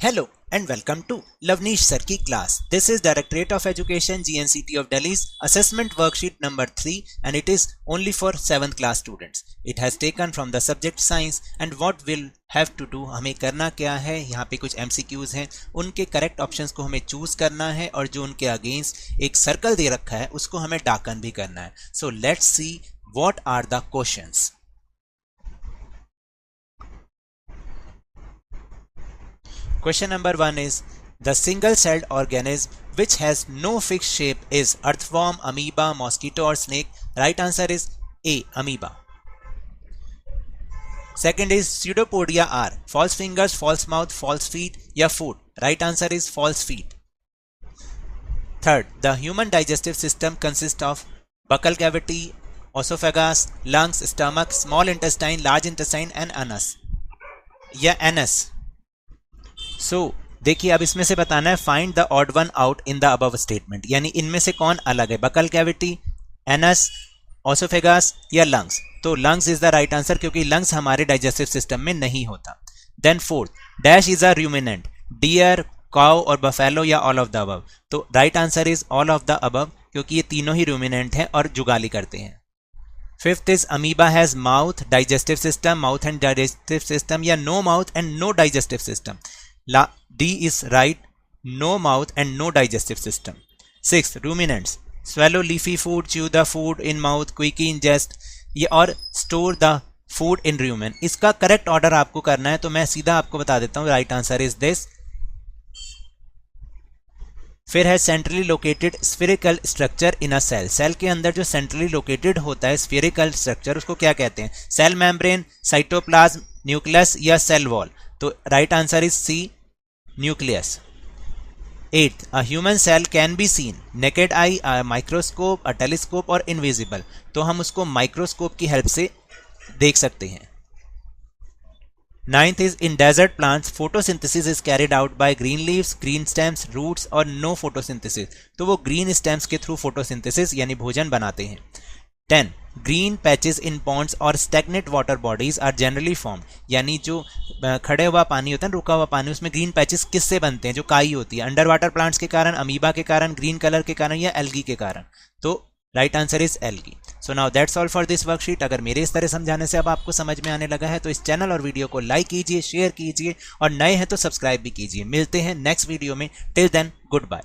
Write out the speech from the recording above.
Hello and welcome to Lavneesh Sir की class. This is Directorate of Education GNCT of Delhi's assessment worksheet number 3 and it is only for 7th class students. It has taken from the subject science and what we'll have to do, हमें करना क्या है, यहाँ पे कुछ MCQs हैं, उनके correct options को हमें चूज करना है और जो उनके अगेंस्ट एक सर्कल दे रखा है उसको हमें डार्कन भी करना है. So let's see what are the questions. Question number 1 is the single-celled organism which has no fixed shape is earthworm, amoeba, mosquito or snake. Right answer is A, amoeba. Second is pseudopodia are false fingers, false mouth, false feet या foot. Right answer is false feet. Third, the human digestive system consists of buccal cavity, esophagus, lungs, stomach, small intestine, large intestine and anus. या anus. सो देखिए अब इसमें से बताना है find the odd one out in the above statement, यानी इनमें से कौन अलग है, बकल कैविटी, एनस, ओसोफेगस या लंग्स. तो lungs is the right answer क्योंकि लंग्स हमारे डाइजेस्टिव सिस्टम में नहीं होता. Then fourth, dash is a ruminant, deer, cow और बफेलो या ऑल ऑफ द अबव. तो right answer is all of the above क्योंकि ये तीनों ही रूमिनेंट हैं और जुगाली करते हैं. Fifth is amoeba has mouth, digestive system, mouth and digestive system या no mouth and no digestive system. D is right, no mouth and no digestive system. Sixth, ruminants swallow leafy food, chew the food in mouth, quickly ingest ये और store the food in rumen. इसका correct order आपको करना है तो मैं सीधा आपको बता देता हूँ. Right answer is this. फिर है centrally located spherical structure in a cell. Cell के अंदर जो सेंट्रली लोकेटेड होता है स्फेरिकल स्ट्रक्चर उसको क्या कहते हैं, सेल मेम्ब्रेन, साइटोप्लाज्म, न्यूक्लियस या सेल वॉल. तो right answer is C, nucleus. 8th, a human cell can be seen naked eye, a microscope, a telescope और invisible. तो हम उसको माइक्रोस्कोप की हेल्प से देख सकते हैं. 9th is in desert plants photosynthesis is carried out by green leaves, green stems, roots और no photosynthesis. तो वो green stems के थ्रू photosynthesis यानी भोजन बनाते हैं. 10. ग्रीन पैचेस इन पॉन्ड्स और stagnant water bodies are generally formed, यानी जो खड़े हुआ पानी होता है, रुका हुआ पानी, उसमें ग्रीन पैचेस किससे बनते हैं, जो काई होती है, अंडर वाटर प्लांट्स के कारण, अमीबा के कारण, ग्रीन कलर के कारण या एल्गी के कारण. तो right answer is algae. So now that's all for this worksheet. अगर मेरे इस तरह समझाने से अब आपको समझ में आने लगा है तो इस चैनल और वीडियो को लाइक कीजिए, शेयर कीजिए और नए हैं तो सब्सक्राइब भी कीजिए. मिलते हैं नेक्स्ट वीडियो में. Till then good bye.